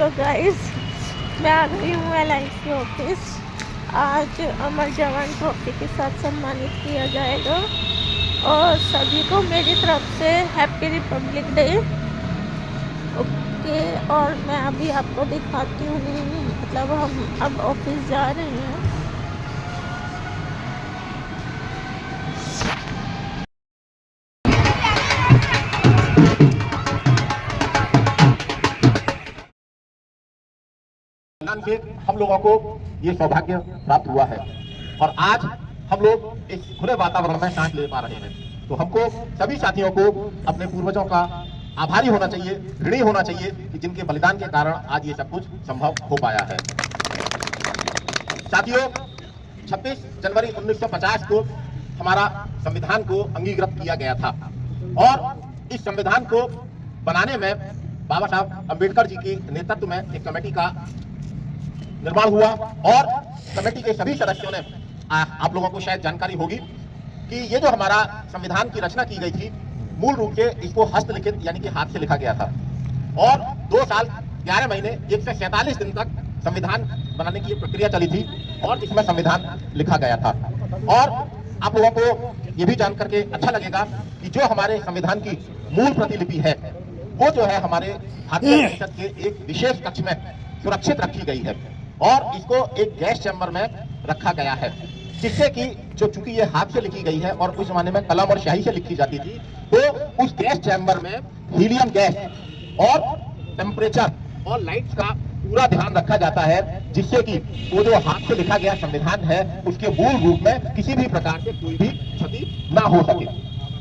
तो गाइस मैं आ गई हूँ LIC ऑफिस। आज अमर जवान ट्रॉफी के साथ सम्मानित किया जाएगा और सभी को मेरी तरफ से हैप्पी रिपब्लिक डे। ओके, और मैं अभी आपको दिखाती हूँ, मतलब हम अब ऑफिस जा रहे हैं। से हम लोगों को ये सौभाग्य प्राप्त हुआ है और आज हम लोग इस खुले वातावरण में सांस ले पा रहे हैं। तो हमको सभी साथियों को अपने पूर्वजों का आभारी होना चाहिए, ऋणी होना चाहिए कि जिनके बलिदान के कारण आज ये सब कुछ संभव हो पाया है। साथियों, 26 जनवरी 1950 को हमारा संविधान को अंगीकृत किया गया था और इस संविधान को बनाने में बाबा साहब अम्बेडकर जी के नेतृत्व में एक कमेटी का निर्माण हुआ और कमेटी के सभी सदस्यों ने, आप लोगों को शायद जानकारी होगी कि ये जो हमारा संविधान की रचना की गई थी, मूल रूप से इसको हस्तलिखित यानी कि हाथ से लिखा गया था और 2 साल 11 महीने 147 दिन तक संविधान बनाने की प्रक्रिया चली थी और इसमें संविधान लिखा गया था। और आप लोगों को ये भी जान करके अच्छा लगेगा कि जो हमारे संविधान की मूल प्रतिलिपि है वो जो है हमारे भारतीय संसद के एक विशेष कक्ष में सुरक्षित रखी गई है और इसको एक गैस चैम्बर में रखा गया है, जिससे कि चूंकि ये हाथ से लिखी गई है और उस जमाने में कलम और स्याही से लिखी जाती थी, तो उस गैस चैम्बर में हीलियम गैस और टेम्परेचर और लाइट्स का पूरा ध्यान रखा जाता है, जिससे कि वो जो हाथ से लिखा गया संविधान है उसके मूल रूप में किसी भी प्रकार से कोई भी क्षति ना हो सके।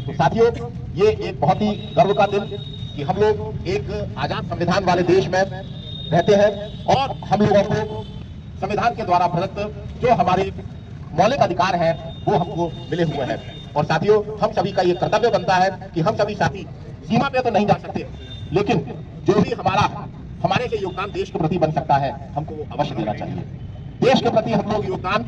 तो साथियों, ये एक बहुत ही गर्व का दिन कि हम लोग एक आजाद संविधान वाले देश में रहते हैं और हम लोगों को संविधान के द्वारा प्रदत्त जो हमारे मौलिक अधिकार हैं वो हमको मिले हुए हैं। और साथियों, हम सभी का ये कर्तव्य बनता है कि हम सभी साथी सीमा पे तो नहीं जा सकते, लेकिन जो भी हमारे से योगदान देश के प्रति बन सकता है हमको वो अवश्य देना चाहिए। देश के प्रति हम लोग योगदान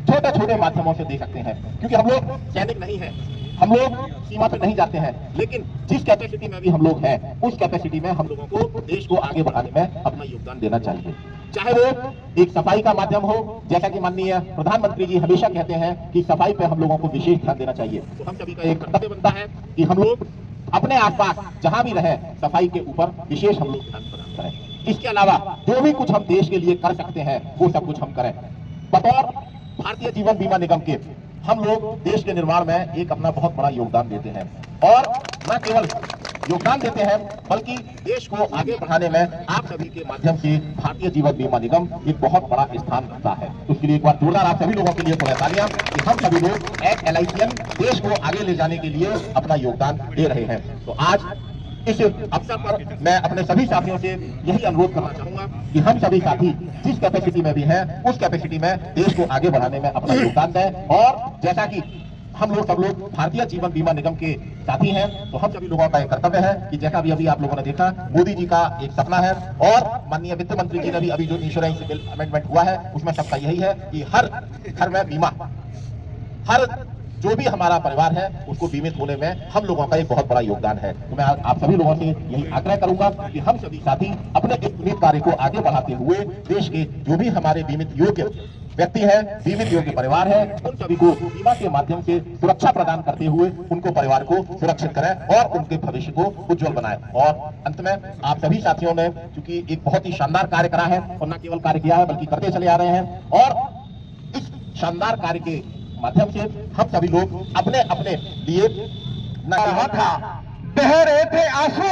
छोटे छोटे माध्यमों से दे सकते हैं, क्योंकि हम लोग सैनिक नहीं हैं, हम लोग सीमा पे नहीं जाते हैं, लेकिन जिस कैपेसिटी में भी हम लोग हैं उस कैपेसिटी में हम लोगों को देश को आगे बढ़ाने में अपना योगदान देना चाहिए। चाहे वो एक सफाई का माध्यम हो, जैसा कि माननीय प्रधानमंत्री जी हमेशा कहते हैं कि सफाई पे हम लोगों को विशेष ध्यान देना चाहिए। तो हम सभी का एक कर्तव्य बनता है कि हम लोग अपने आसपास जहां भी रहे सफाई के ऊपर विशेष हम लोग ध्यान प्रदान करें। इसके अलावा जो भी कुछ हम देश के लिए कर सकते हैं वो सब कुछ हम करें। बतौर भारतीय जीवन बीमा निगम के हम लोग देश के निर्माण में एक अपना बहुत बड़ा योगदान देते हैं और न केवल योगदान देते हैं बल्कि देश को आगे बढ़ाने में आप सभी के माध्यम से भारतीय जीवन बीमा निगम एक बहुत बड़ा स्थान रखता है। तो उसके लिए एक बार जोरदार आप सभी लोगों के लिए थोड़ा तालियां कि हम सभी लोग एक LICN देश को आगे ले जाने के लिए अपना योगदान दे रहे हैं। तो आज इस अवसर पर मैं अपने सभी साथियों से यही अनुरोध करना चाहूंगा कि हम सभी साथी जिस कैपेसिटी में भी हैं उस कैपेसिटी में देश को आगे बढ़ाने में अपना योगदान दें। और जैसा कि हम लोग सब लोग भारतीय जीवन बीमा निगम के साथी हैं, तो हम सभी लोगों का एक कर्तव्य है कि जैसा भी अभी आप लोगों ने देखा, मोदी जी का एक सपना है और माननीय वित्त मंत्री जी ने भी अभी जो इंश्योरेंस बिल अमेंडमेंट हुआ है उसमें सबका यही है कि हर घर में बीमा, हर जो भी हमारा परिवार है उसको बीमित होने में हम लोगों का एक बहुत बड़ा योगदान है। तो मैं आप सभी लोगों से यही आग्रह करूंगा कि हम सभी साथी अपने इस पुनीत कार्य को आगे बढ़ाते हुए देश के जो भी हमारे बीमित योग्य व्यक्ति है, बीमित योग्य परिवार है, उन सभी को बीमा के माध्यम से सुरक्षा प्रदान करते हुए उनको परिवार को सुरक्षित करें और उनके भविष्य को उज्जवल बनाएं। और अंत में आप सभी साथियों ने चूंकि एक बहुत ही शानदार कार्य करा है और न केवल कार्य किया है बल्कि करते चले आ रहे हैं, और इस शानदार कार्य के माध्यम से हम सभी लोग अपने अपने लिए न रहा था, बह रहे थे आंसू,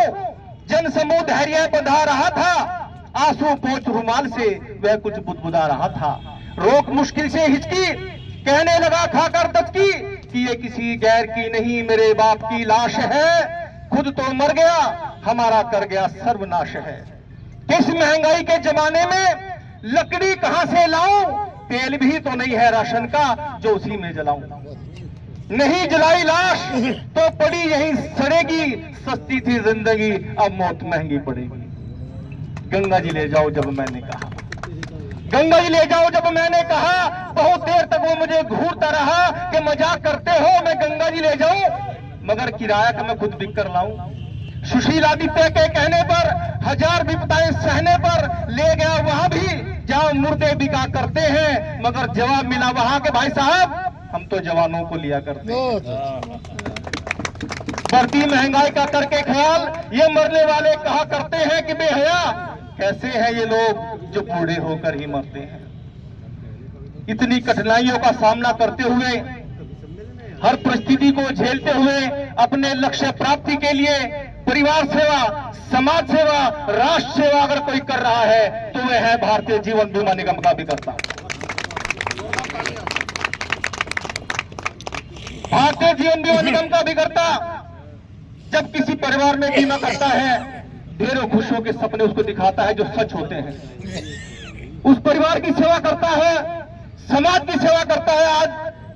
जन समूह धैर्य बंधा रहा था, आंसू पोंछ रुमाल से वह कुछ बुदबुदा रहा था, रोक मुश्किल से हिचकी, कहने लगा खाकर दचकी कि ये किसी गैर की नहीं मेरे बाप की लाश है, खुद तो मर गया हमारा कर गया सर्वनाश है। किस महंगाई के जमाने में लकड़ी कहां से लाऊं, तेल भी तो नहीं है राशन का जो उसी में जलाऊं, नहीं जलाई लाश तो पड़ी यहीं सड़ेगी, सस्ती थी जिंदगी अब मौत महंगी पड़ेगी। गंगा जी ले जाओ जब मैंने कहा, गंगा जी ले जाओ जब मैंने कहा, बहुत देर तक वो मुझे घूरता रहा कि मजाक करते हो मैं गंगा जी ले जाऊं, मगर किराया का मैं खुद बिक कर लाऊं। सुशील आदित्य के कहने पर हजार विपदाएं सहने पर ले गया वहां भी जहां मुर्दे बिका करते हैं, मगर जवाब मिला वहां के भाई साहब हम तो जवानों को लिया करते हैं। बढ़ती महंगाई का करके ख्याल ये मरने वाले कहा करते हैं कि बेहया कैसे हैं ये लोग जो बूढ़े होकर ही मरते हैं। इतनी कठिनाइयों का सामना करते हुए, हर परिस्थिति को झेलते हुए अपने लक्ष्य प्राप्ति के लिए परिवार सेवा, समाज सेवा, राष्ट्र सेवा अगर कोई कर रहा है तो वह है भारतीय जीवन बीमा निगम का अभिकर्ता। भारतीय जीवन बीमा निगम का अभिकर्ता जब किसी परिवार में बीमा करता है, ढेरों खुशियों के सपने उसको दिखाता है जो सच होते हैं। उस परिवार की सेवा करता है, समाज की सेवा करता है। आज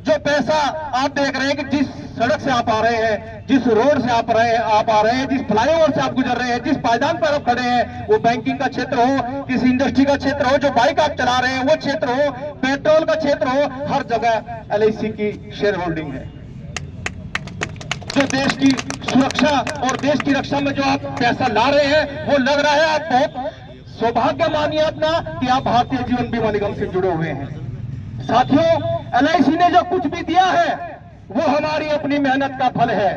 जो पैसा आप देख रहे हैं कि जिस सड़क से आप आ रहे हैं, जिस रोड से आप आ रहे हैं, जिस फ्लाईओवर से आप गुजर रहे हैं, जिस पायदान पर आप खड़े हैं, वो बैंकिंग का क्षेत्र हो, किसी इंडस्ट्री का क्षेत्र हो, जो बाइक आप चला रहे हैं वो क्षेत्र हो, पेट्रोल का क्षेत्र हो, हर जगह LIC की शेयर होल्डिंग है। जो देश की सुरक्षा और देश की रक्षा में जो आप पैसा ला रहे हैं वो लग रहा है आप बहुत सौभाग्य मानिए अपना कि आप भारतीय जीवन बीमा निगम से जुड़े हुए हैं। साथियों, LIC ने जो कुछ भी दिया है वो हमारी अपनी मेहनत का फल है।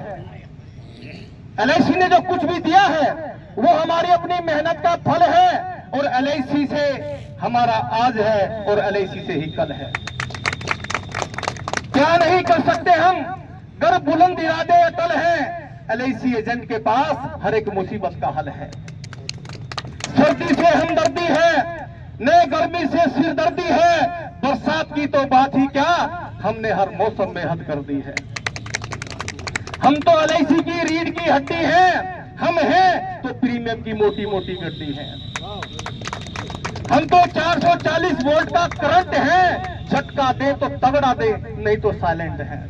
LIC ने जो कुछ भी दिया है वो हमारी अपनी मेहनत का फल है और LIC से हमारा आज है और LIC से ही कल है। क्या नहीं कर सकते हम, गर बुलंद इरादे अटल है। LIC एजेंट के पास हर एक मुसीबत का हल है। सर्दी से हमदर्दी है, नए गर्मी से सिरदर्दी है, बरसात की तो बात ही क्या, हमने हर मौसम में हद कर दी है। हम तो LIC की रीढ़ की हड्डी हैं, हम हैं तो प्रीमियम की मोटी मोटी गड्डी है। हम तो 440 वोल्ट का करंट है, झटका दे तो तगड़ा दे नहीं तो साइलेंट है।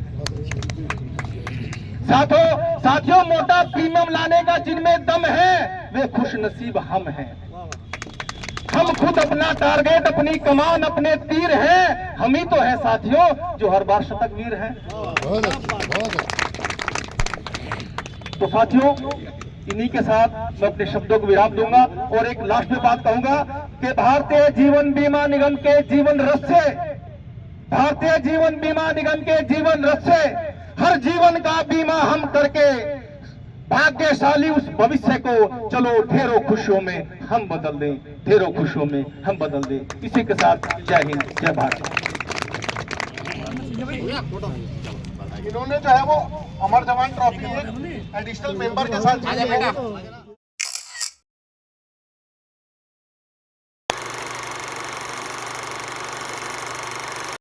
साथियों, मोटा प्रीमियम लाने का जिनमें दम है वे खुश नसीब हम हैं। हम खुद अपना टारगेट, अपनी कमान, अपने तीर हैं। हम ही तो है साथियों जो हर बार शतक वीर हैं। तो साथियों, इन्हीं के साथ मैं अपने शब्दों को विराम दूंगा और एक लास्ट में बात कहूंगा कि भारतीय जीवन बीमा निगम के जीवन रथ से, भारतीय जीवन बीमा निगम के जीवन रथ से हर जीवन का बीमा हम करके भाग्यशाली उस भविष्य को चलो ढेरों खुशियों में हम बदल दें, ढेरों खुशियों में हम बदल दें। इसी के साथ जय हिंद, जय भारत। इन्होंने जो है वो अमर जवान ट्रॉफी एडिशनल मेंबर के साथ